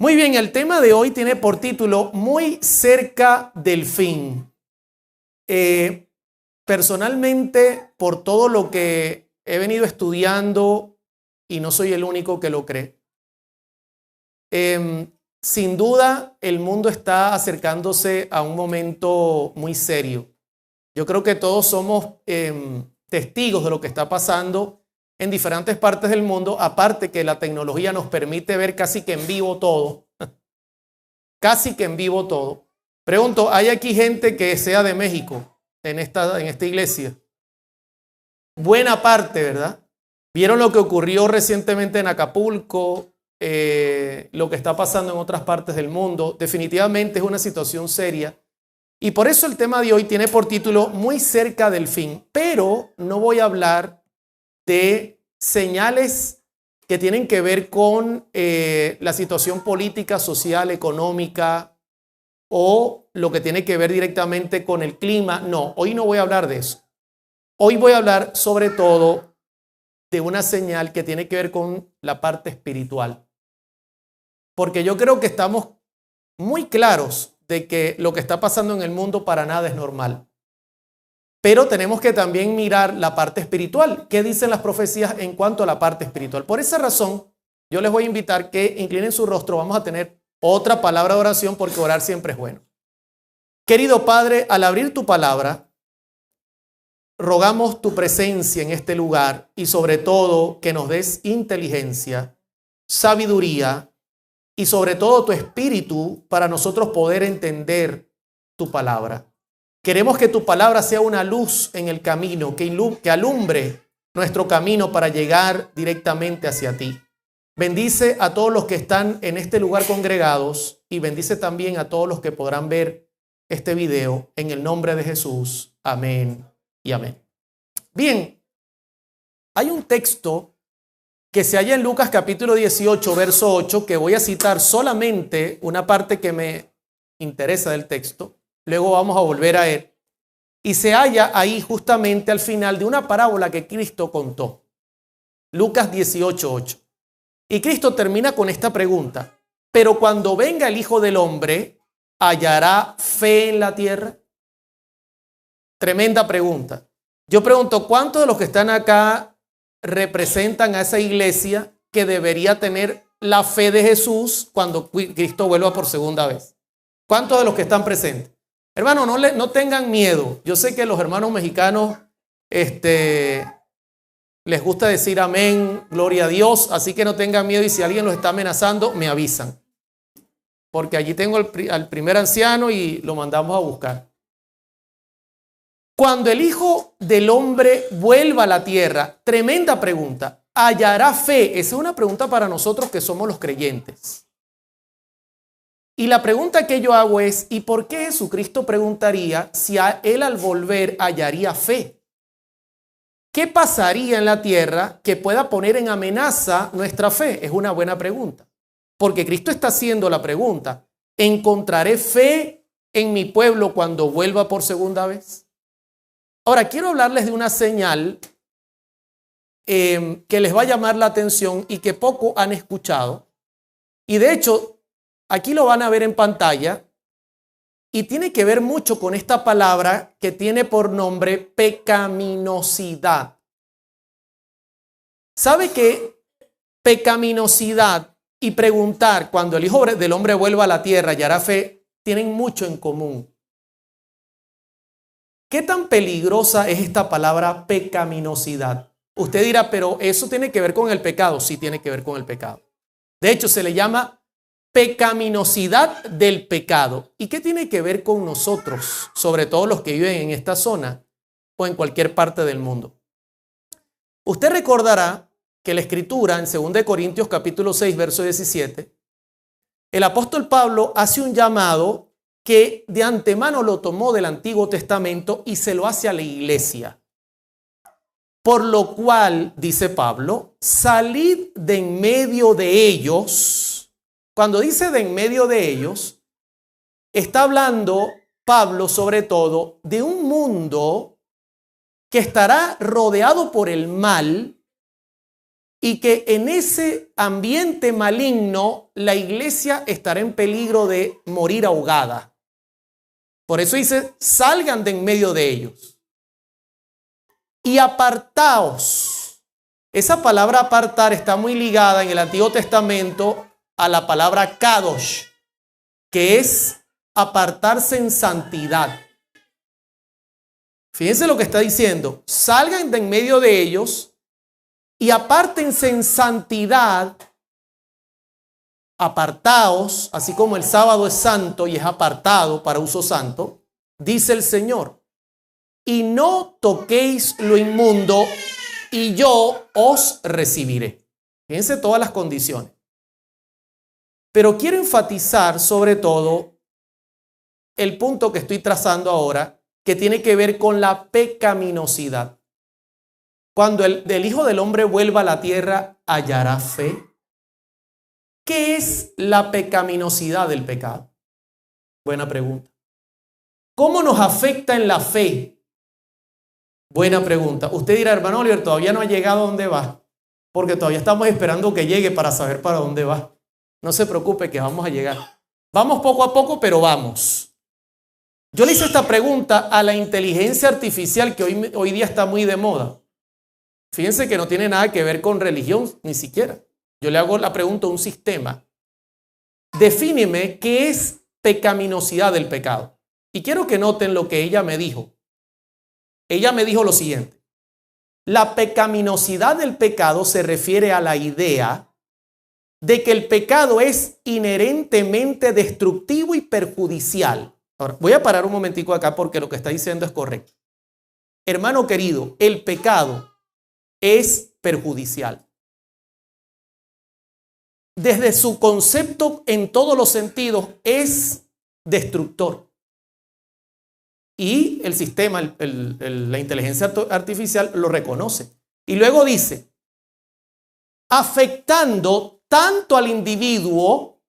Muy bien, el tema de hoy tiene por título Muy cerca del fin. Personalmente, por todo lo que he venido estudiando, y no soy el único que lo cree, sin duda el mundo está acercándose a un momento muy serio. Yo creo que todos somos testigos de lo que está pasando en diferentes partes del mundo, aparte que la tecnología nos permite ver casi que en vivo todo. Casi que en vivo todo. Pregunto, ¿hay aquí gente que sea de México en esta iglesia? Buena parte, ¿verdad? ¿Vieron lo que ocurrió recientemente en Acapulco? Lo que está pasando en otras partes del mundo. Definitivamente es una situación seria. Y por eso el tema de hoy tiene por título Muy cerca del fin. Pero no voy a hablar de señales que tienen que ver con la situación política, social, económica o lo que tiene que ver directamente con el clima. No, hoy no voy a hablar de eso. Hoy voy a hablar sobre todo de una señal que tiene que ver con la parte espiritual. Porque yo creo que estamos muy claros de que lo que está pasando en el mundo para nada es normal. Pero tenemos que también mirar la parte espiritual. ¿Qué dicen las profecías en cuanto a la parte espiritual? Por esa razón, yo les voy a invitar que inclinen su rostro. Vamos a tener otra palabra de oración porque orar siempre es bueno. Querido Padre, al abrir tu palabra, rogamos tu presencia en este lugar y sobre todo que nos des inteligencia, sabiduría y sobre todo tu espíritu para nosotros poder entender tu palabra. Queremos que tu palabra sea una luz en el camino, que alumbre nuestro camino para llegar directamente hacia ti. Bendice a todos los que están en este lugar congregados y bendice también a todos los que podrán ver este video en el nombre de Jesús. Amén y amén. Bien, hay un texto que se halla en Lucas capítulo 18, verso 8, que voy a citar solamente una parte que me interesa del texto. Luego vamos a volver a él. Y se halla ahí justamente al final de una parábola que Cristo contó. Lucas 18, 8. Y Cristo termina con esta pregunta. Pero cuando venga el Hijo del Hombre, ¿hallará fe en la tierra? Tremenda pregunta. Yo pregunto, ¿cuántos de los que están acá representan a esa iglesia que debería tener la fe de Jesús cuando Cristo vuelva por segunda vez? ¿Cuántos de los que están presentes? Hermano, no tengan miedo. Yo sé que los hermanos mexicanos les gusta decir amén, gloria a Dios, así que no tengan miedo y si alguien los está amenazando, me avisan. Porque allí tengo al primer anciano y lo mandamos a buscar. Cuando el Hijo del Hombre vuelva a la tierra, tremenda pregunta, ¿hallará fe? Esa es una pregunta para nosotros que somos los creyentes. Y la pregunta que yo hago es, ¿y por qué Jesucristo preguntaría si a él al volver hallaría fe? ¿Qué pasaría en la tierra que pueda poner en amenaza nuestra fe? Es una buena pregunta. Porque Cristo está haciendo la pregunta, ¿encontraré fe en mi pueblo cuando vuelva por segunda vez? Ahora, quiero hablarles de una señal que les va a llamar la atención y que poco han escuchado. Y de hecho, aquí lo van a ver en pantalla y tiene que ver mucho con esta palabra que tiene por nombre pecaminosidad. ¿Sabe que pecaminosidad y preguntar cuando el Hijo del Hombre vuelva a la tierra y hará fe tienen mucho en común? ¿Qué tan peligrosa es esta palabra pecaminosidad? Usted dirá, pero eso tiene que ver con el pecado. Sí, tiene que ver con el pecado. De hecho, se le llama pecaminosidad del pecado. ¿Y qué tiene que ver con nosotros, sobre todo los que viven en esta zona o en cualquier parte del mundo? Usted recordará que la Escritura en 2 Corintios capítulo 6, verso 17, el apóstol Pablo hace un llamado que de antemano lo tomó del Antiguo Testamento y se lo hace a la iglesia. Por lo cual, dice Pablo, salid de en medio de ellos. Cuando dice de en medio de ellos, está hablando Pablo sobre todo de un mundo que estará rodeado por el mal y que en ese ambiente maligno la iglesia estará en peligro de morir ahogada. Por eso dice, salgan de en medio de ellos. Y apartaos. Esa palabra apartar está muy ligada en el Antiguo Testamento a la palabra kadosh, que es apartarse en santidad. Fíjense lo que está diciendo. Salgan de en medio de ellos y apártense en santidad. Apartaos, así como el sábado es santo y es apartado para uso santo, dice el Señor. Y no toquéis lo inmundo y yo os recibiré. Fíjense todas las condiciones. Pero quiero enfatizar sobre todo el punto que estoy trazando ahora, que tiene que ver con la pecaminosidad. Cuando el Hijo del Hombre vuelva a la tierra, ¿hallará fe? ¿Qué es la pecaminosidad del pecado? Buena pregunta. ¿Cómo nos afecta en la fe? Buena pregunta. Usted dirá, hermano Oliver, todavía no ha llegado a dónde va, porque todavía estamos esperando que llegue para saber para dónde va. No se preocupe que vamos a llegar. Vamos poco a poco, pero vamos. Yo le hice esta pregunta a la inteligencia artificial que hoy día está muy de moda. Fíjense que no tiene nada que ver con religión, ni siquiera. Yo le hago la pregunta a un sistema. Defíneme qué es pecaminosidad del pecado. Y quiero que noten lo que ella me dijo. Ella me dijo lo siguiente. La pecaminosidad del pecado se refiere a la idea de que el pecado es inherentemente destructivo y perjudicial. Ahora, voy a parar un momentico acá porque lo que está diciendo es correcto. Hermano querido, el pecado es perjudicial. Desde su concepto en todos los sentidos es destructor. Y el sistema, la inteligencia artificial lo reconoce. Y luego dice, afectando tanto al individuo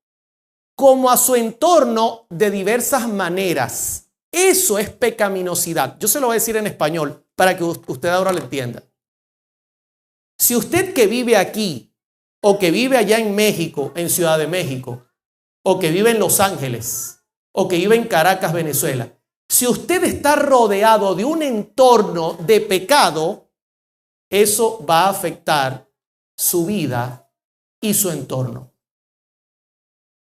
como a su entorno de diversas maneras. Eso es pecaminosidad. Yo se lo voy a decir en español para que usted ahora lo entienda. Si usted que vive aquí o que vive allá en México, en Ciudad de México, o que vive en Los Ángeles, o que vive en Caracas, Venezuela, si usted está rodeado de un entorno de pecado, eso va a afectar su vida y su entorno.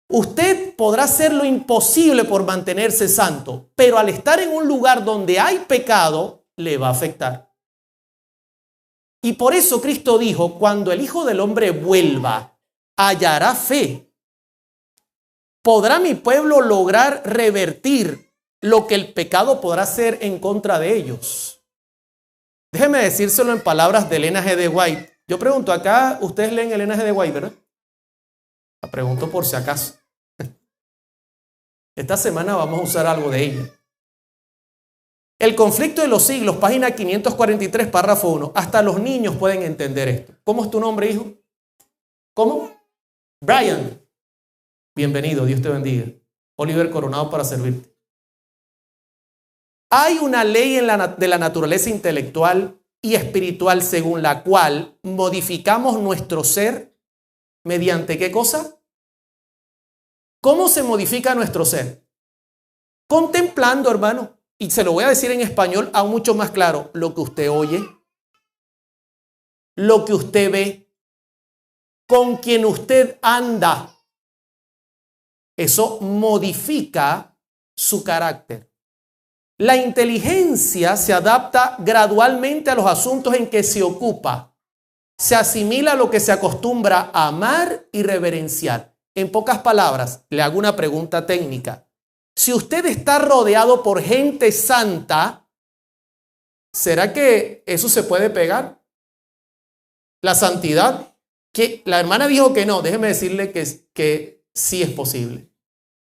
Usted podrá hacer lo imposible por mantenerse santo, pero al estar en un lugar donde hay pecado, le va a afectar. Y por eso Cristo dijo, cuando el Hijo del Hombre vuelva, hallará fe. ¿Podrá mi pueblo lograr revertir lo que el pecado podrá hacer en contra de ellos? Déjeme decírselo en palabras de Elena G. de White. Yo pregunto, acá ustedes leen Elena G. de White, ¿verdad? La pregunto por si acaso. Esta semana vamos a usar algo de ella. El conflicto de los siglos, página 543, párrafo 1. Hasta los niños pueden entender esto. ¿Cómo es tu nombre, hijo? ¿Cómo? Brian. Bienvenido, Dios te bendiga. Oliver Coronado para servirte. Hay una ley de la naturaleza intelectual y espiritual según la cual modificamos nuestro ser mediante ¿qué cosa? ¿Cómo se modifica nuestro ser? Contemplando, hermano. Y se lo voy a decir en español aún mucho más claro. Lo que usted oye, lo que usted ve, con quien usted anda. Eso modifica su carácter. La inteligencia se adapta gradualmente a los asuntos en que se ocupa. Se asimila a lo que se acostumbra a amar y reverenciar. En pocas palabras, le hago una pregunta técnica. Si usted está rodeado por gente santa, ¿será que eso se puede pegar? La santidad, que la hermana dijo que no, déjeme decirle que sí es posible.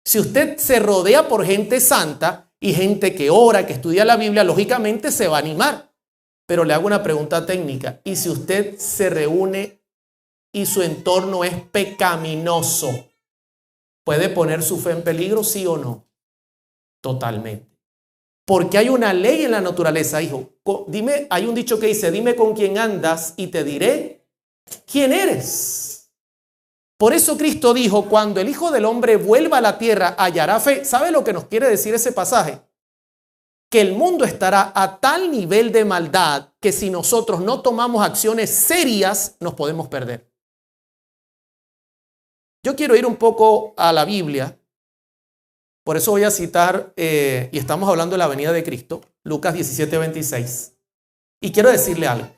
Si usted se rodea por gente santa y gente que ora, que estudia la Biblia, lógicamente se va a animar. Pero le hago una pregunta técnica. ¿Y si usted se reúne y su entorno es pecaminoso, puede poner su fe en peligro, sí o no? Totalmente. Porque hay una ley en la naturaleza, hijo. Dime, hay un dicho que dice, dime con quién andas y te diré quién eres. Por eso Cristo dijo, cuando el Hijo del Hombre vuelva a la tierra, hallará fe. ¿Sabe lo que nos quiere decir ese pasaje? Que el mundo estará a tal nivel de maldad que si nosotros no tomamos acciones serias, nos podemos perder. Yo quiero ir un poco a la Biblia. Por eso voy a citar, y estamos hablando de la venida de Cristo, Lucas 17:26. Y quiero decirle algo.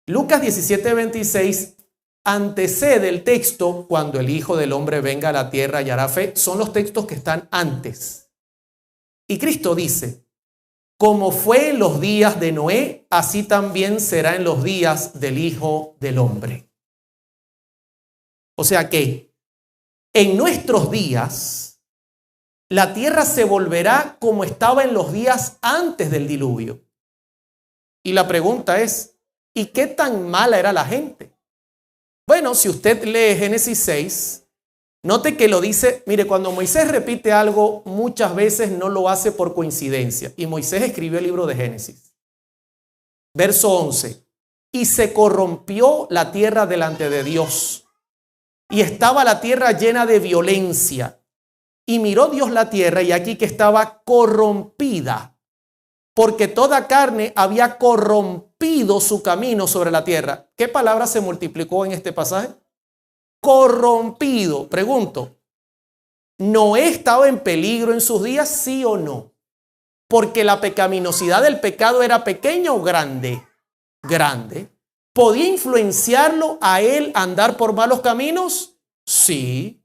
Lucas 17:26 antecede el texto, cuando el Hijo del Hombre venga a la tierra y hará fe. Son los textos que están antes. Y Cristo dice, como fue en los días de Noé, así también será en los días del Hijo del Hombre. O sea que en nuestros días, la tierra se volverá como estaba en los días antes del diluvio. Y la pregunta es, ¿y qué tan mala era la gente? Bueno, si usted lee Génesis 6, note que lo dice, mire, cuando Moisés repite algo, muchas veces no lo hace por coincidencia. Y Moisés escribió el libro de Génesis. Verso 11, y se corrompió la tierra delante de Dios, y estaba la tierra llena de violencia. Y miró Dios la tierra, y aquí que estaba corrompida, porque toda carne había corrompido su camino sobre la tierra. ¿Qué palabra se multiplicó en este pasaje? Corrompido. Pregunto, ¿Noé estaba en peligro en sus días, sí o no? Porque la pecaminosidad del pecado era pequeña o grande. Grande. ¿Podía influenciarlo a él a andar por malos caminos? Sí.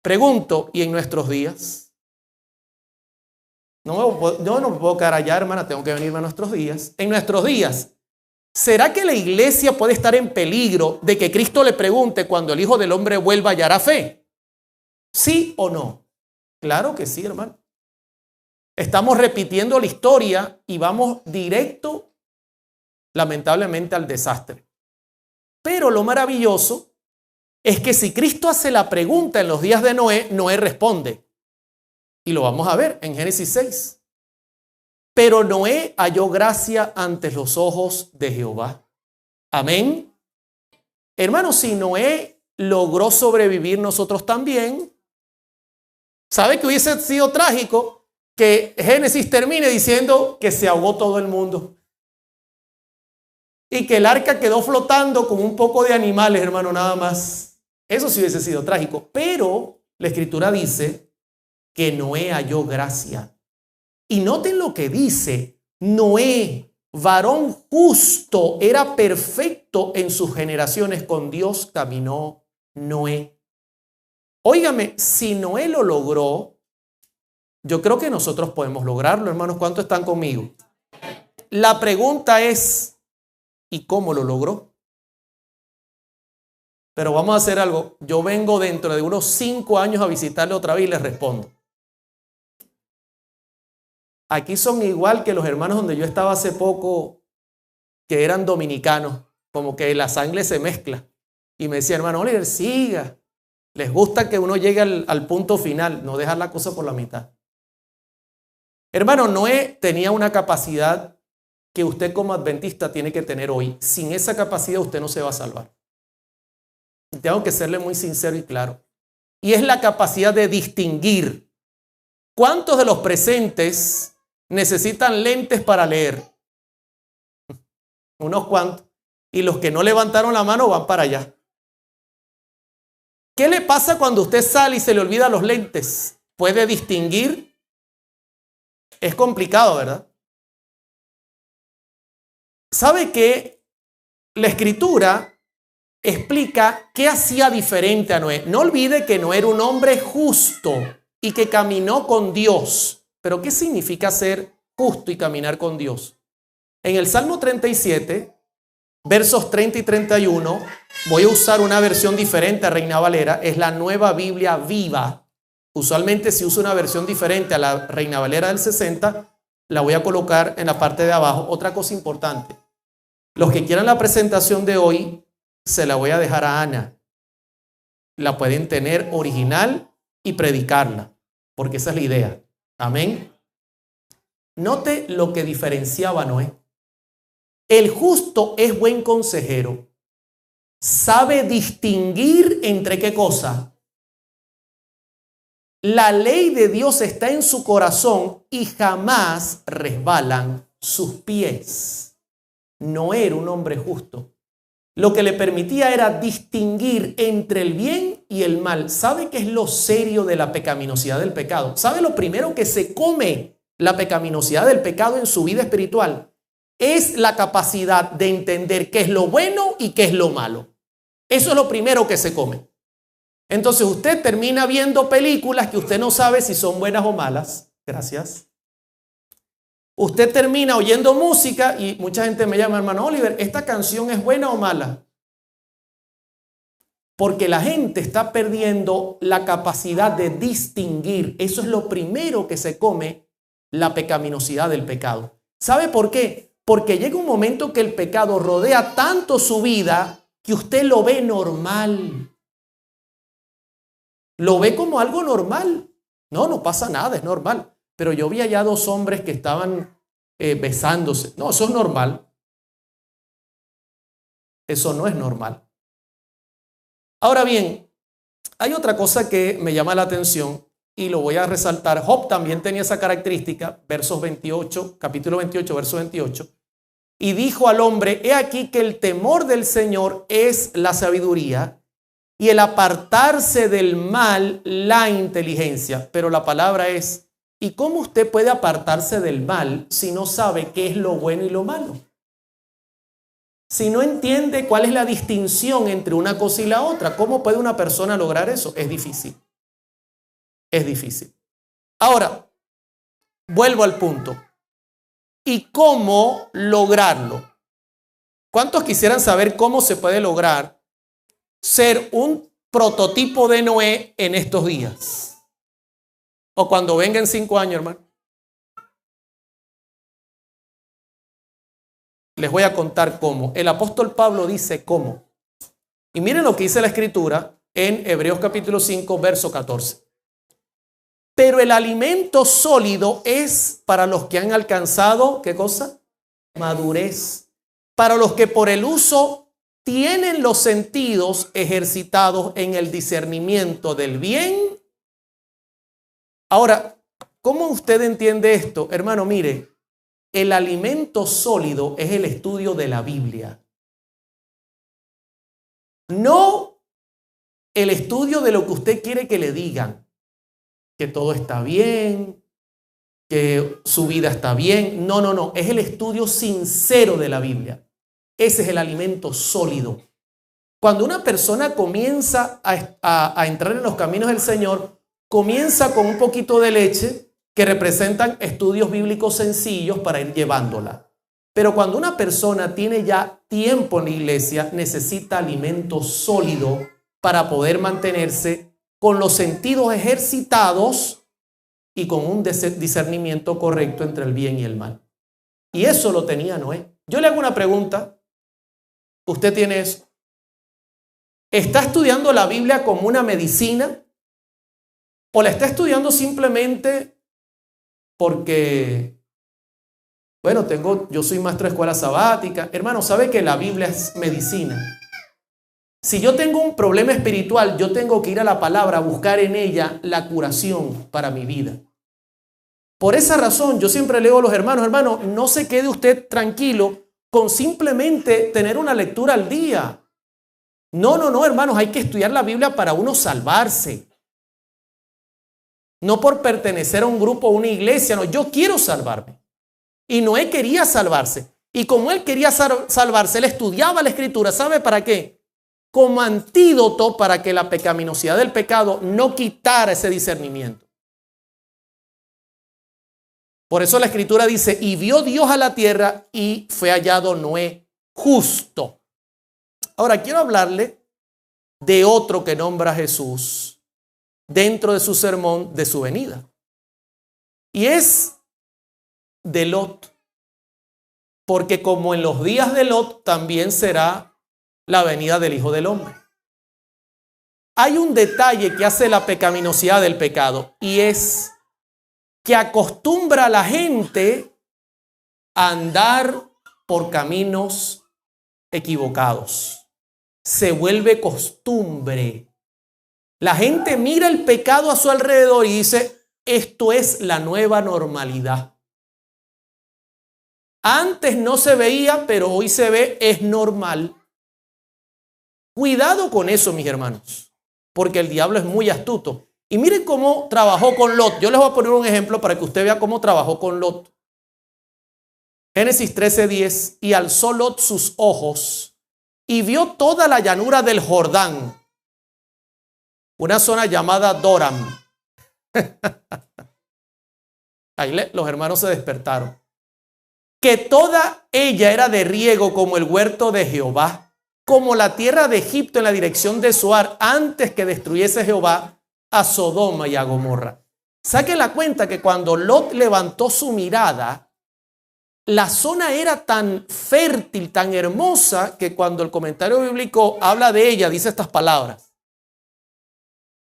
Pregunto, ¿y en nuestros días? No me puedo quedar allá, hermana, tengo que venirme a nuestros días. En nuestros días, ¿será que la iglesia puede estar en peligro de que Cristo le pregunte cuando el Hijo del Hombre vuelva y hará fe? ¿Sí o no? Claro que sí, hermano. Estamos repitiendo la historia y vamos directo, lamentablemente, al desastre. Pero lo maravilloso es que si Cristo hace la pregunta en los días de Noé, Noé responde. Y lo vamos a ver en Génesis 6. Pero Noé halló gracia ante los ojos de Jehová. Amén. Hermanos, si Noé logró sobrevivir, nosotros también. ¿Sabe que hubiese sido trágico que Génesis termine diciendo que se ahogó todo el mundo? Y que el arca quedó flotando con un poco de animales, hermano, nada más. Eso sí hubiese sido trágico. Pero la Escritura dice que Noé halló gracia. Y noten lo que dice, Noé, varón justo, era perfecto en sus generaciones, con Dios caminó Noé. Óigame, si Noé lo logró, yo creo que nosotros podemos lograrlo, hermanos. ¿Cuántos están conmigo? La pregunta es, ¿y cómo lo logró? Pero vamos a hacer algo. Yo vengo dentro de unos 5 años a visitarle otra vez y les respondo. Aquí son igual que los hermanos donde yo estaba hace poco, que eran dominicanos, como que la sangre se mezcla. Y me decía, hermano Oliver, siga. Les gusta que uno llegue al punto final, no dejar la cosa por la mitad. Hermano, Noé tenía una capacidad que usted como adventista tiene que tener hoy. Sin esa capacidad usted no se va a salvar. Y tengo que serle muy sincero y claro. Y es la capacidad de distinguir. ¿Cuántos de los presentes necesitan lentes para leer? Unos cuantos. Y los que no levantaron la mano van para allá. ¿Qué le pasa cuando usted sale y se le olvida los lentes? ¿Puede distinguir? Es complicado, ¿verdad? ¿Sabe qué? La Escritura explica qué hacía diferente a Noé. No olvide que Noé era un hombre justo y que caminó con Dios. ¿Pero qué significa ser justo y caminar con Dios? En el Salmo 37, versos 30 y 31, voy a usar una versión diferente a Reina Valera. Es la Nueva Biblia Viva. Usualmente si uso una versión diferente a la Reina Valera del 60, la voy a colocar en la parte de abajo. Otra cosa importante. Los que quieran la presentación de hoy, se la voy a dejar a Ana. La pueden tener original y predicarla, porque esa es la idea. Amén. Note lo que diferenciaba a Noé. El justo es buen consejero, sabe distinguir entre qué cosa. La ley de Dios está en su corazón y jamás resbalan sus pies. Noé era un hombre justo. Lo que le permitía era distinguir entre el bien y el mal. ¿Sabe qué es lo serio de la pecaminosidad del pecado? ¿Sabe lo primero que se come la pecaminosidad del pecado en su vida espiritual? Es la capacidad de entender qué es lo bueno y qué es lo malo. Eso es lo primero que se come. Entonces usted termina viendo películas que usted no sabe si son buenas o malas. Gracias. Usted termina oyendo música y mucha gente me llama, hermano Oliver, ¿esta canción es buena o mala? Porque la gente está perdiendo la capacidad de distinguir. Eso es lo primero que se come la pecaminosidad del pecado. ¿Sabe por qué? Porque llega un momento que el pecado rodea tanto su vida que usted lo ve normal. Lo ve como algo normal. No pasa nada, es normal. Pero yo vi allá dos hombres que estaban besándose. No, eso es normal. Eso no es normal. Ahora bien, hay otra cosa que me llama la atención y lo voy a resaltar. Job también tenía esa característica, versos 28, capítulo 28, verso 28. Y dijo al hombre, he aquí que el temor del Señor es la sabiduría y el apartarse del mal la inteligencia. Pero la palabra es, ¿y cómo usted puede apartarse del mal si no sabe qué es lo bueno y lo malo? Si no entiende cuál es la distinción entre una cosa y la otra, ¿cómo puede una persona lograr eso? Es difícil. Es difícil. Ahora, vuelvo al punto. ¿Y cómo lograrlo? ¿Cuántos quisieran saber cómo se puede lograr ser un prototipo de Noé en estos días? O cuando venga en 5 años, hermano. Les voy a contar cómo. El apóstol Pablo dice cómo. Y miren lo que dice la escritura en Hebreos capítulo 5, verso 14. Pero el alimento sólido es para los que han alcanzado, ¿qué cosa? Madurez. Para los que por el uso tienen los sentidos ejercitados en el discernimiento del bien. Ahora, ¿cómo usted entiende esto? Hermano, mire, el alimento sólido es el estudio de la Biblia. No el estudio de lo que usted quiere que le digan. Que todo está bien, que su vida está bien. No. Es el estudio sincero de la Biblia. Ese es el alimento sólido. Cuando una persona comienza a entrar en los caminos del Señor, comienza con un poquito de leche que representan estudios bíblicos sencillos para ir llevándola. Pero cuando una persona tiene ya tiempo en la iglesia, necesita alimento sólido para poder mantenerse con los sentidos ejercitados y con un discernimiento correcto entre el bien y el mal. Y eso lo tenía Noé. Yo le hago una pregunta. ¿Usted tiene eso? ¿Está estudiando la Biblia como una medicina? ¿O la está estudiando simplemente porque, bueno, yo soy maestro de escuela sabática? Hermano, ¿sabe que la Biblia es medicina? Si yo tengo un problema espiritual, yo tengo que ir a la palabra a buscar en ella la curación para mi vida. Por esa razón, yo siempre leo a los hermanos, no se quede usted tranquilo con simplemente tener una lectura al día. No, hermanos, hay que estudiar la Biblia para uno salvarse. No por pertenecer a un grupo o una iglesia, no, yo quiero salvarme. Y Noé quería salvarse. Y como él quería salvarse, él estudiaba la Escritura. ¿Sabe para qué? Como antídoto para que la pecaminosidad del pecado no quitara ese discernimiento. Por eso la Escritura dice, y vio Dios a la tierra y fue hallado Noé justo. Ahora quiero hablarle de otro que nombra a Jesús dentro de su sermón de su venida. Y es de Lot. Porque como en los días de Lot también será la venida del Hijo del Hombre. Hay un detalle que hace la pecaminosidad del pecado y es que acostumbra a la gente a andar por caminos equivocados. se vuelve costumbre. La gente mira el pecado a su alrededor y dice, esto es la nueva normalidad. Antes no se veía, pero hoy se ve, es normal. Cuidado con eso, mis hermanos, porque el diablo es muy astuto. Y miren cómo trabajó con Lot. Yo les voy a poner un ejemplo para que usted vea cómo trabajó con Lot. Génesis 13:10, y alzó Lot sus ojos y vio toda la llanura del Jordán, una zona llamada Doram. Ahí los hermanos se despertaron. Que toda ella era de riego como el huerto de Jehová, como la tierra de Egipto en la dirección de Zoar, antes que destruyese Jehová a Sodoma y a Gomorra. Saquen la cuenta que cuando Lot levantó su mirada, la zona era tan fértil, tan hermosa, que cuando el comentario bíblico habla de ella, dice estas palabras.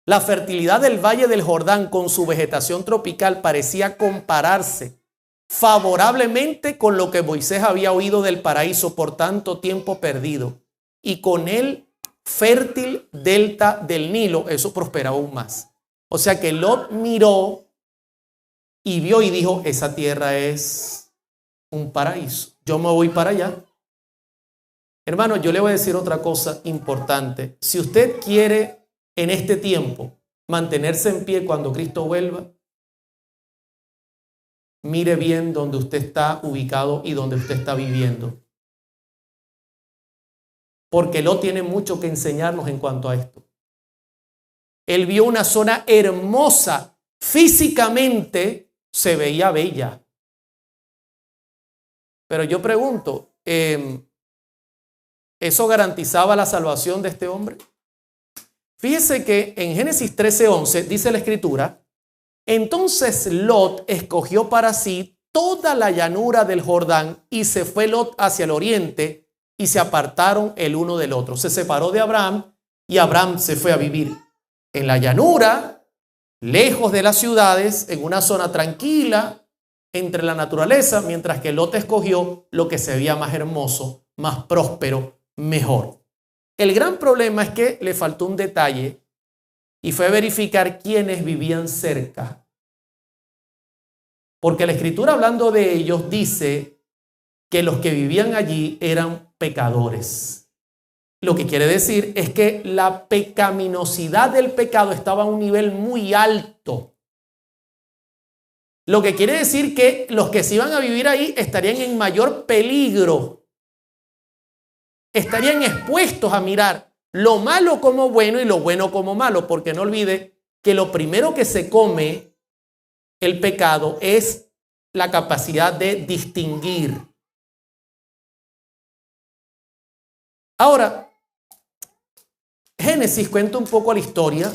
La fertilidad del valle del Jordán con su vegetación tropical parecía compararse favorablemente con lo que Moisés había oído del paraíso por tanto tiempo perdido, y con el fértil delta del Nilo, eso prosperaba aún más. O sea que Lot miró y vio y dijo, esa tierra es un paraíso, yo me voy para allá. Hermano, yo le voy a decir otra cosa importante. Si usted quiere en este tiempo mantenerse en pie cuando Cristo vuelva, mire bien dónde usted está ubicado y dónde usted está viviendo. Porque Lot tiene mucho que enseñarnos en cuanto a esto. Él vio una zona hermosa, físicamente se veía bella. Pero yo pregunto, ¿eso garantizaba la salvación de este hombre? Fíjese que en Génesis 13:11 dice la escritura, entonces Lot escogió para sí toda la llanura del Jordán y se fue Lot hacia el oriente y se apartaron el uno del otro. Se separó de Abraham y Abraham se fue a vivir en la llanura, lejos de las ciudades, en una zona tranquila, entre la naturaleza, mientras que Lot escogió lo que se veía más hermoso, más próspero, mejor. El gran problema es que le faltó un detalle y fue verificar quiénes vivían cerca. Porque la escritura, hablando de ellos, dice que los que vivían allí eran pecadores. Lo que quiere decir es que la pecaminosidad del pecado estaba a un nivel muy alto. Lo que quiere decir que los que se iban a vivir ahí estarían en mayor peligro. Estarían expuestos a mirar lo malo como bueno y lo bueno como malo, porque no olvide que lo primero que se come el pecado es la capacidad de distinguir. Ahora, Génesis cuenta un poco la historia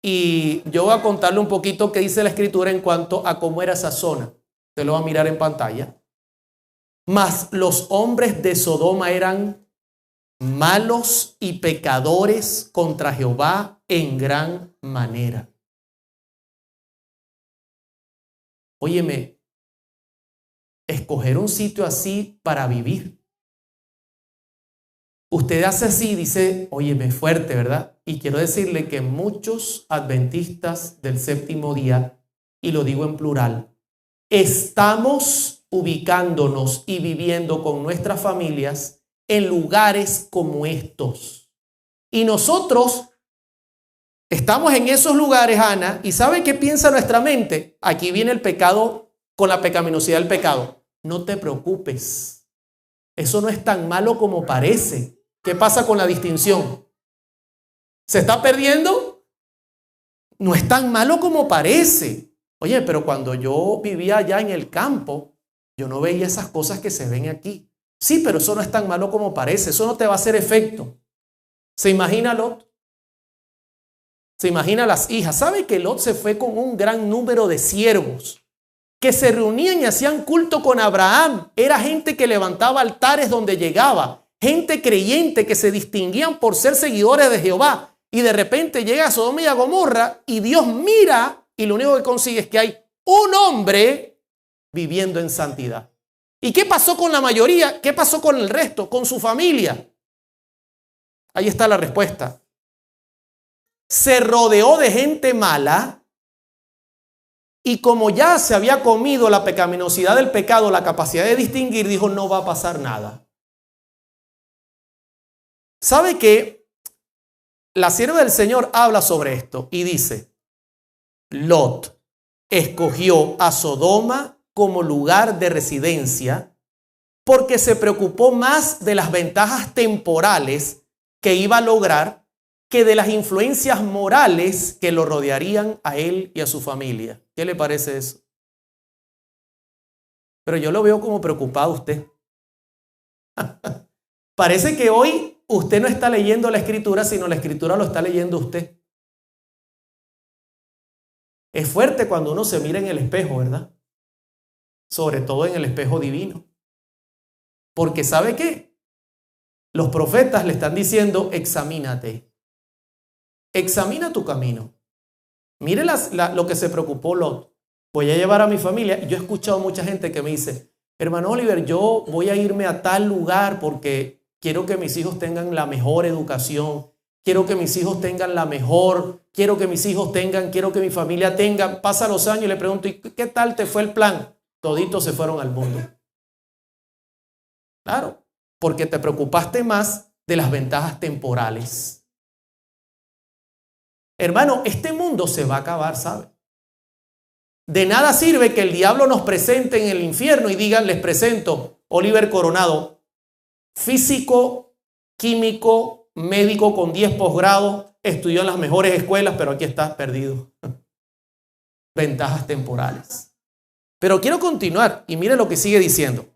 y yo voy a contarle un poquito qué dice la escritura en cuanto a cómo era esa zona. Usted lo va a mirar en pantalla. Mas los hombres de Sodoma eran malos y pecadores contra Jehová en gran manera. Óyeme, escoger un sitio así para vivir. Usted hace así y dice, óyeme, fuerte, ¿verdad? Y quiero decirle que muchos adventistas del séptimo día, y lo digo en plural, estamos ubicándonos y viviendo con nuestras familias en lugares como estos. Y nosotros estamos en esos lugares, Ana, y ¿sabe qué piensa nuestra mente? Aquí viene el pecado con la pecaminosidad del pecado. No te preocupes. Eso no es tan malo como parece. ¿Qué pasa con la distinción? ¿Se está perdiendo? No es tan malo como parece. Oye, pero cuando yo vivía allá en el campo, yo no veía esas cosas que se ven aquí. Sí, pero eso no es tan malo como parece. Eso no te va a hacer efecto. ¿Se imagina Lot? ¿Se imagina las hijas? ¿Sabe que Lot se fue con un gran número de siervos que se reunían y hacían culto con Abraham? Era gente que levantaba altares donde llegaba. Gente creyente que se distinguían por ser seguidores de Jehová. Y de repente llega a Sodoma y a Gomorra y Dios mira y lo único que consigue es que hay un hombre viviendo en santidad. ¿Y qué pasó con la mayoría? ¿Qué pasó con el resto? Con su familia. Ahí está la respuesta. Se rodeó de gente mala y como ya se había comido la pecaminosidad del pecado, la capacidad de distinguir, dijo, no va a pasar nada. ¿Sabe qué? La sierva del Señor habla sobre esto y dice, Lot escogió a Sodoma como lugar de residencia porque se preocupó más de las ventajas temporales que iba a lograr que de las influencias morales que lo rodearían a él y a su familia. ¿Qué le parece eso? Pero yo lo veo como preocupado usted. Parece que hoy usted no está leyendo la Escritura, sino la Escritura lo está leyendo usted. Es fuerte cuando uno se mira en el espejo, ¿verdad? Sobre todo en el espejo divino. Porque ¿sabe qué? Los profetas le están diciendo, examínate. Examina tu camino. Mire lo que se preocupó Lot. Voy a llevar a mi familia. Yo he escuchado mucha gente que me dice, hermano Oliver, yo voy a irme a tal lugar porque quiero que mis hijos tengan la mejor educación. Quiero que mis hijos tengan la mejor. Quiero que mis hijos tengan, quiero que mi familia tenga. Pasa los años y le pregunto, ¿y qué tal te fue el plan? Toditos se fueron al mundo. Claro, porque te preocupaste más de las ventajas temporales. Hermano, este mundo se va a acabar, ¿sabe? De nada sirve que el diablo nos presente en el infierno y digan, les presento Oliver Coronado, físico, químico, médico con 10 posgrados, estudió en las mejores escuelas, pero aquí está perdido. Ventajas temporales. Pero quiero continuar y mire lo que sigue diciendo.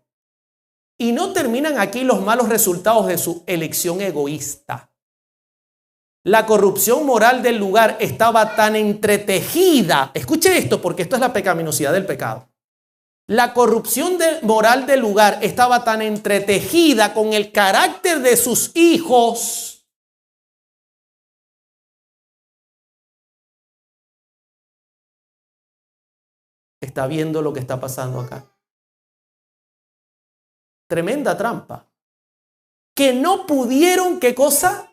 Y no terminan aquí los malos resultados de su elección egoísta. La corrupción moral del lugar estaba tan entretejida. Escuche esto, porque esto es la pecaminosidad del pecado. La corrupción moral del lugar estaba tan entretejida con el carácter de sus hijos. Está viendo lo que está pasando acá. Tremenda trampa. Que no pudieron, ¿qué cosa?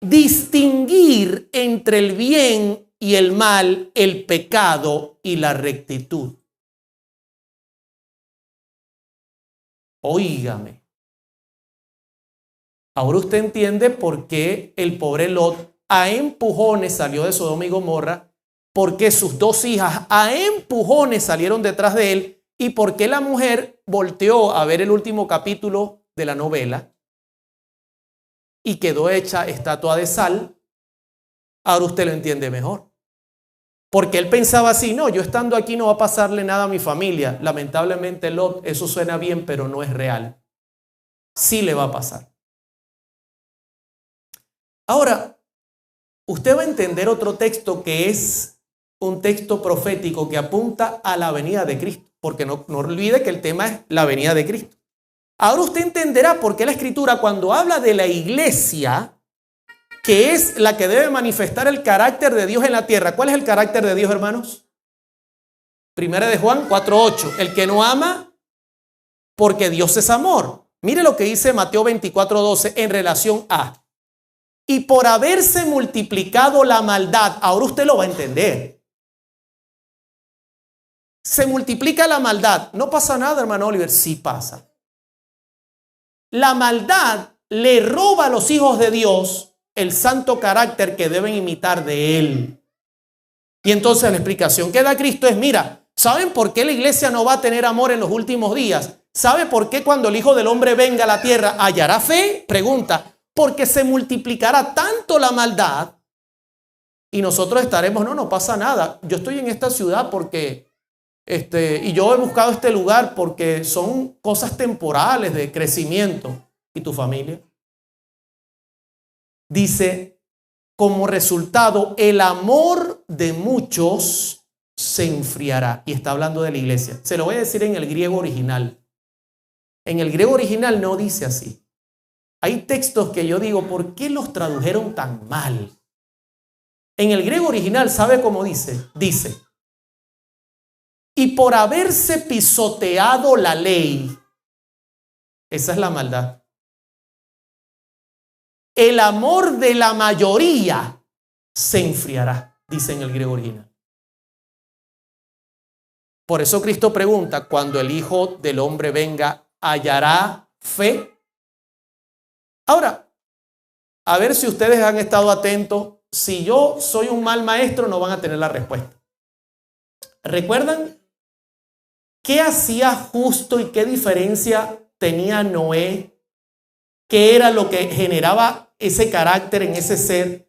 Distinguir entre el bien y el mal, el pecado y la rectitud. Óigame. Ahora usted entiende por qué el pobre Lot a empujones salió de Sodoma y Gomorra, por qué sus dos hijas a empujones salieron detrás de él y por qué la mujer volteó a ver el último capítulo de la novela y quedó hecha estatua de sal. Ahora usted lo entiende mejor. Porque él pensaba así, no, yo estando aquí no va a pasarle nada a mi familia. Lamentablemente, Lot, eso suena bien, pero no es real. Sí le va a pasar. Ahora, usted va a entender otro texto que es un texto profético que apunta a la venida de Cristo. Porque no olvide que el tema es la venida de Cristo. Ahora usted entenderá por qué la Escritura, cuando habla de la iglesia, que es la que debe manifestar el carácter de Dios en la tierra. ¿Cuál es el carácter de Dios, hermanos? Primera de Juan 4:8. El que no ama, porque Dios es amor. Mire lo que dice Mateo 24:12 en relación a. Y por haberse multiplicado la maldad, ahora usted lo va a entender. Se multiplica la maldad. No pasa nada, hermano Oliver. Sí pasa. La maldad le roba a los hijos de Dios el santo carácter que deben imitar de Él. Y entonces la explicación que da Cristo es, mira, ¿saben por qué la iglesia no va a tener amor en los últimos días? ¿Sabe por qué cuando el Hijo del Hombre venga a la tierra hallará fe? Pregunta, porque se multiplicará tanto la maldad y nosotros estaremos, no pasa nada. Yo estoy en esta ciudad porque, y yo he buscado este lugar porque son cosas temporales de crecimiento. ¿Y tu familia? Dice, como resultado, el amor de muchos se enfriará. Y está hablando de la iglesia. Se lo voy a decir en el griego original. En el griego original no dice así. Hay textos que yo digo, ¿por qué los tradujeron tan mal? En el griego original, ¿sabe cómo dice? Dice, y por haberse pisoteado la ley, esa es la maldad. el amor de la mayoría se enfriará, dice en el griego original. Por eso Cristo pregunta, cuando el Hijo del Hombre venga, ¿hallará fe? Ahora, a ver si ustedes han estado atentos. Si yo soy un mal maestro, no van a tener la respuesta. ¿Recuerdan qué hacía justo y qué diferencia tenía Noé? ¿Qué era lo que generaba ese carácter en ese ser?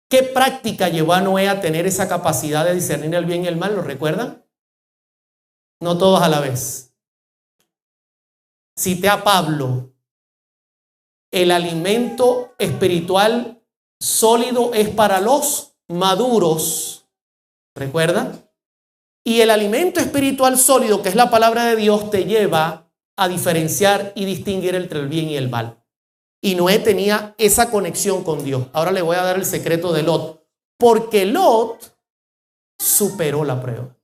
¿Qué práctica llevó a Noé a tener esa capacidad de discernir el bien y el mal? ¿Lo recuerdan? No todos a la vez. Cité a Pablo. El alimento espiritual sólido es para los maduros. ¿Recuerdan? Y el alimento espiritual sólido, que es la palabra de Dios, te lleva a diferenciar y distinguir entre el bien y el mal. Y Noé tenía esa conexión con Dios. Ahora le voy a dar el secreto de Lot. Porque Lot superó la prueba.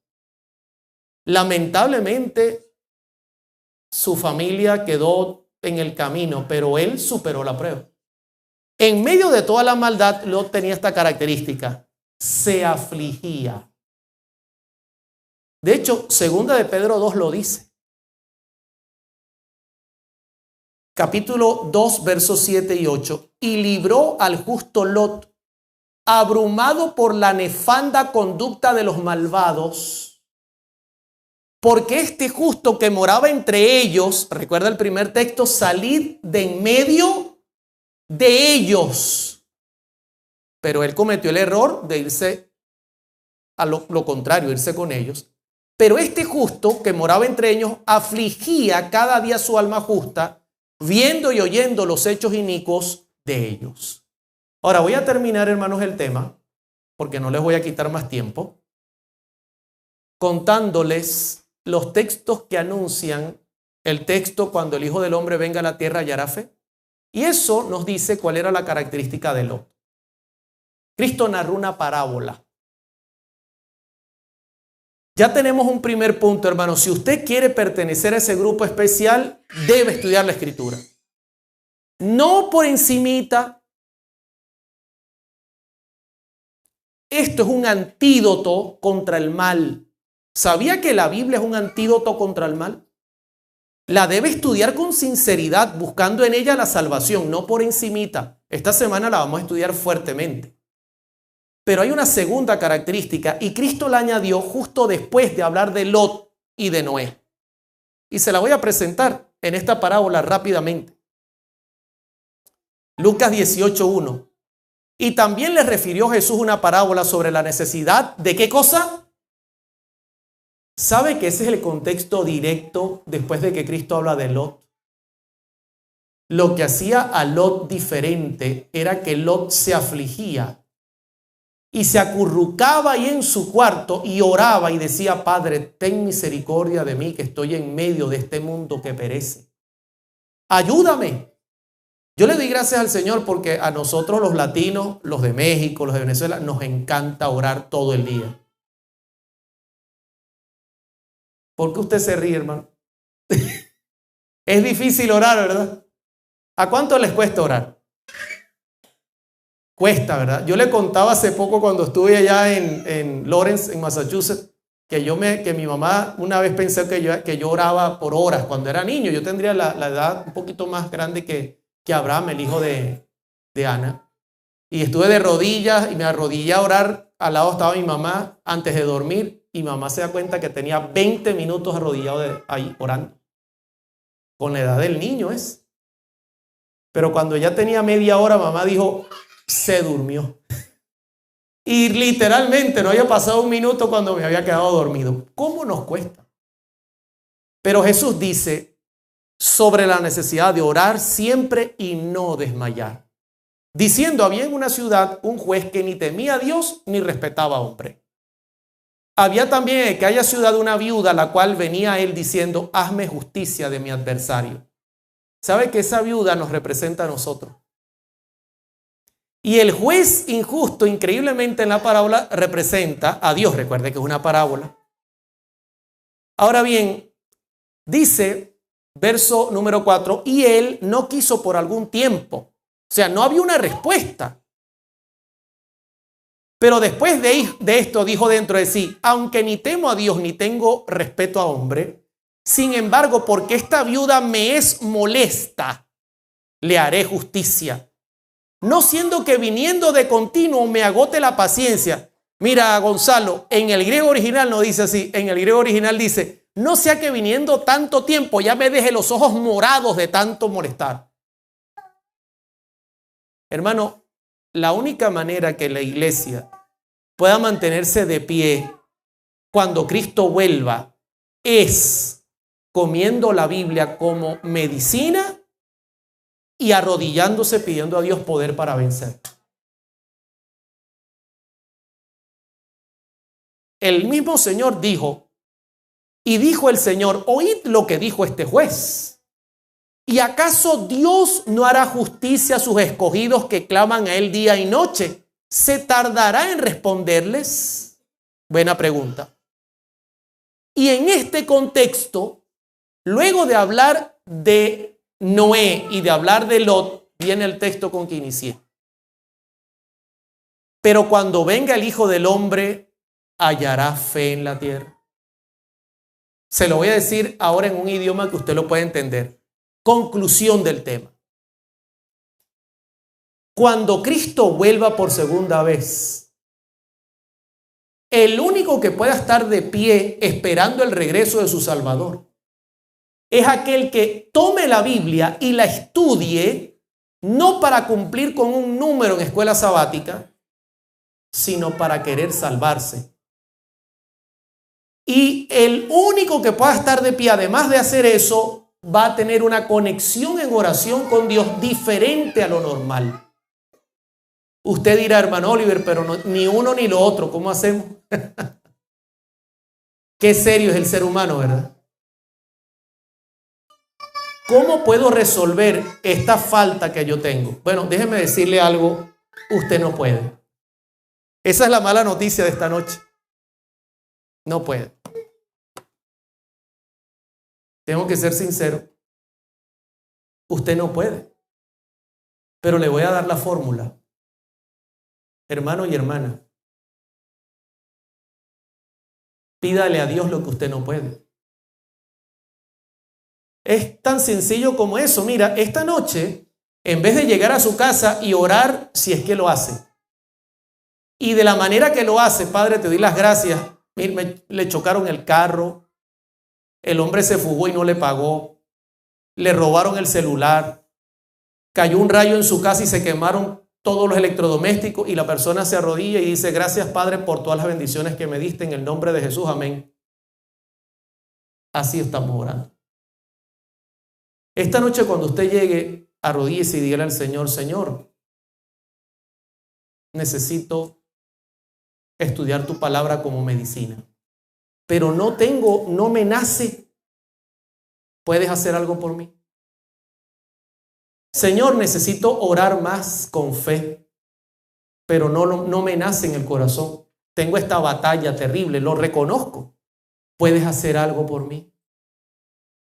Lamentablemente, su familia quedó en el camino, pero él superó la prueba. En medio de toda la maldad, Lot tenía esta característica: se afligía. De hecho, segunda de Pedro 2 lo dice. Capítulo 2, versos 7 y 8. Y libró al justo Lot, abrumado por la nefanda conducta de los malvados. Porque este justo que moraba entre ellos, recuerda el primer texto, salir de en medio de ellos. Pero él cometió el error de irse a lo contrario, irse con ellos. Pero este justo que moraba entre ellos afligía cada día su alma justa, viendo y oyendo los hechos inicuos de ellos. Ahora voy a terminar, hermanos, el tema, porque no les voy a quitar más tiempo, contándoles los textos que anuncian el texto cuando el Hijo del Hombre venga a la tierra hallará fe. Y eso nos dice cuál era la característica de Lot. Cristo narró una parábola. Ya tenemos un primer punto, hermano. Si usted quiere pertenecer a ese grupo especial, debe estudiar la Escritura. No por encimita. Esto es un antídoto contra el mal. ¿Sabía que la Biblia es un antídoto contra el mal? La debe estudiar con sinceridad, buscando en ella la salvación, no por encimita. Esta semana la vamos a estudiar fuertemente. Pero hay una segunda característica, y Cristo la añadió justo después de hablar de Lot y de Noé. Y se la voy a presentar en esta parábola rápidamente. Lucas 18:1. Y también le refirió Jesús una parábola sobre la necesidad de ¿qué cosa? ¿Sabe que ese es el contexto directo después de que Cristo habla de Lot? Lo que hacía a Lot diferente era que Lot se afligía y se acurrucaba ahí en su cuarto y oraba y decía: Padre, ten misericordia de mí, que estoy en medio de este mundo que perece. Ayúdame. Yo le doy gracias al Señor porque a nosotros los latinos, los de México, los de Venezuela, nos encanta orar todo el día. ¿Por qué usted se ríe, hermano? Es difícil orar, ¿verdad? ¿A cuánto les cuesta orar? Cuesta, ¿verdad? Yo le contaba hace poco cuando estuve allá en Lawrence, en Massachusetts, que mi mamá una vez pensó que yo oraba por horas cuando era niño. Yo tendría la edad un poquito más grande que Abraham, el hijo de Ana. Y estuve de rodillas y me arrodillé a orar. Al lado estaba mi mamá antes de dormir. Y mamá se da cuenta que tenía 20 minutos arrodillado ahí orando. Con la edad del niño es. Pero cuando ya tenía media hora, mamá dijo, se durmió. Y literalmente no había pasado un minuto cuando me había quedado dormido. ¿Cómo nos cuesta? Pero Jesús dice sobre la necesidad de orar siempre y no desmayar. Diciendo, había en una ciudad un juez que ni temía a Dios ni respetaba a hombre. Había también en aquella ciudad una viuda, la cual venía a él diciendo, hazme justicia de mi adversario. ¿Sabe que esa viuda nos representa a nosotros? Y el juez injusto, increíblemente en la parábola, representa a Dios. Recuerde que es una parábola. Ahora bien, dice, verso número 4, y él no quiso por algún tiempo. sea, no había una respuesta. Pero después de esto dijo dentro de sí, aunque ni temo a Dios ni tengo respeto a hombre, sin embargo, porque esta viuda me es molesta, le haré justicia. No siendo que viniendo de continuo me agote la paciencia. Mira, Gonzalo, en el griego original no dice así. En el griego original dice, no sea que viniendo tanto tiempo ya me deje los ojos morados de tanto molestar. Hermano, la única manera que la iglesia pueda mantenerse de pie cuando Cristo vuelva es comiendo la Biblia como medicina y arrodillándose pidiendo a Dios poder para vencer. El mismo Señor dijo, y dijo el Señor, oíd lo que dijo este juez. ¿Y acaso Dios no hará justicia a sus escogidos que claman a Él día y noche? ¿Se tardará en responderles? Buena pregunta. Y en este contexto, luego de hablar de Noé y de hablar de Lot, viene el texto con que inicié. Pero cuando venga el Hijo del Hombre, hallará fe en la tierra. Se lo voy a decir ahora en un idioma que usted lo puede entender. Conclusión del tema. Cuando Cristo vuelva por segunda vez, el único que pueda estar de pie esperando el regreso de su Salvador es aquel que tome la Biblia y la estudie, no para cumplir con un número en escuela sabática, sino para querer salvarse. Y el único que pueda estar de pie, además de hacer eso, va a tener una conexión en oración con Dios diferente a lo normal. Usted dirá, hermano Oliver, pero no, ni uno ni lo otro, ¿cómo hacemos? Qué serio es el ser humano, ¿verdad? ¿Cómo puedo resolver esta falta que yo tengo? Bueno, déjeme decirle algo, usted no puede. Esa es la mala noticia de esta noche. No puede. Tengo que ser sincero. Usted no puede. Pero le voy a dar la fórmula. Hermano y hermana, pídale a Dios lo que usted no puede. Es tan sencillo como eso. Mira, esta noche, en vez de llegar a su casa y orar, si es que lo hace, y de la manera que lo hace, Padre, te doy las gracias. Le chocaron el carro, el hombre se fugó y no le pagó, le robaron el celular, cayó un rayo en su casa y se quemaron todos los electrodomésticos, y la persona se arrodilla y dice, gracias, Padre, por todas las bendiciones que me diste en el nombre de Jesús, amén. Así estamos orando. Esta noche, cuando usted llegue, arrodíllese y dígale al Señor, Señor, necesito estudiar tu palabra como medicina, pero no me nace. ¿Puedes hacer algo por mí? Señor, necesito orar más con fe, pero no me nace en el corazón. Tengo esta batalla terrible, lo reconozco. ¿Puedes hacer algo por mí?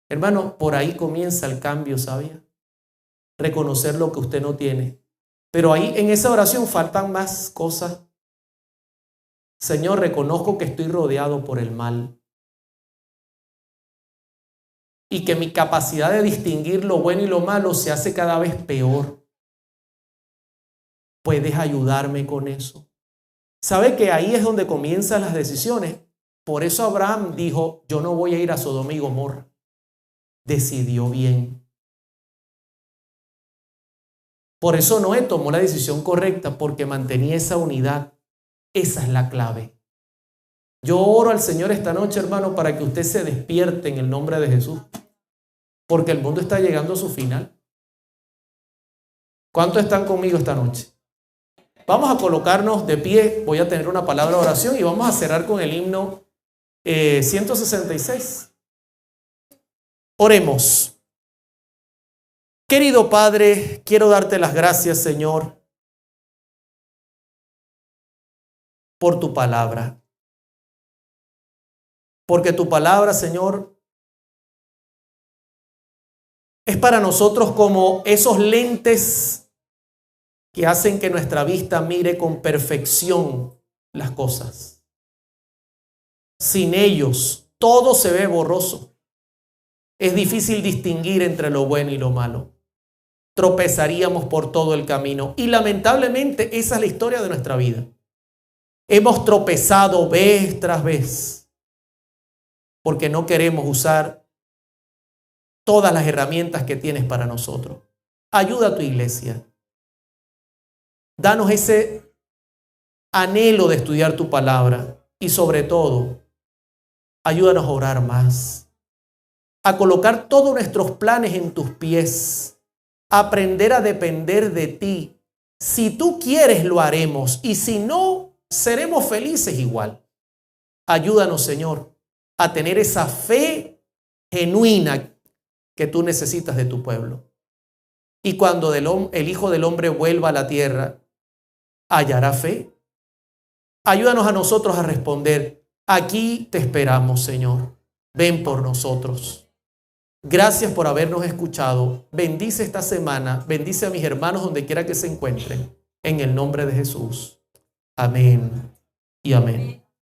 Hermano, por ahí comienza el cambio, ¿sabía? Reconocer lo que usted no tiene. Pero ahí en esa oración faltan más cosas. Señor, reconozco que estoy rodeado por el mal y que mi capacidad de distinguir lo bueno y lo malo se hace cada vez peor. ¿Puedes ayudarme con eso? ¿Sabe que ahí es donde comienzan las decisiones? Por eso Abraham dijo, yo no voy a ir a Sodoma y Gomorra. Decidió bien. Por eso Noé tomó la decisión correcta, porque mantenía esa unidad. Esa es la clave. Yo oro al Señor esta noche, hermano, para que usted se despierte en el nombre de Jesús, porque el mundo está llegando a su final. ¿Cuántos están conmigo esta noche? Vamos a colocarnos de pie, voy a tener una palabra de oración y vamos a cerrar con el himno 166. Oremos. Querido Padre, quiero darte las gracias, Señor, por tu palabra. Porque tu palabra, Señor, es para nosotros como esos lentes que hacen que nuestra vista mire con perfección las cosas. Sin ellos, todo se ve borroso. Es difícil distinguir entre lo bueno y lo malo. Tropezaríamos por todo el camino. Y lamentablemente esa es la historia de nuestra vida. Hemos tropezado vez tras vez porque no queremos usar todas las herramientas que tienes para nosotros. Ayuda a tu iglesia. Danos ese anhelo de estudiar tu palabra y sobre todo, ayúdanos a orar más, a colocar todos nuestros planes en tus pies, a aprender a depender de ti. Si tú quieres, lo haremos, y si no, seremos felices igual. Ayúdanos, Señor, a tener esa fe genuina que tú necesitas de tu pueblo. Y cuando el Hijo del Hombre vuelva a la tierra, hallará fe. Ayúdanos a nosotros a responder: aquí te esperamos, Señor. Ven por nosotros. Gracias por habernos escuchado. Bendice esta semana. Bendice a mis hermanos donde quiera que se encuentren. En el nombre de Jesús. Amén y amén.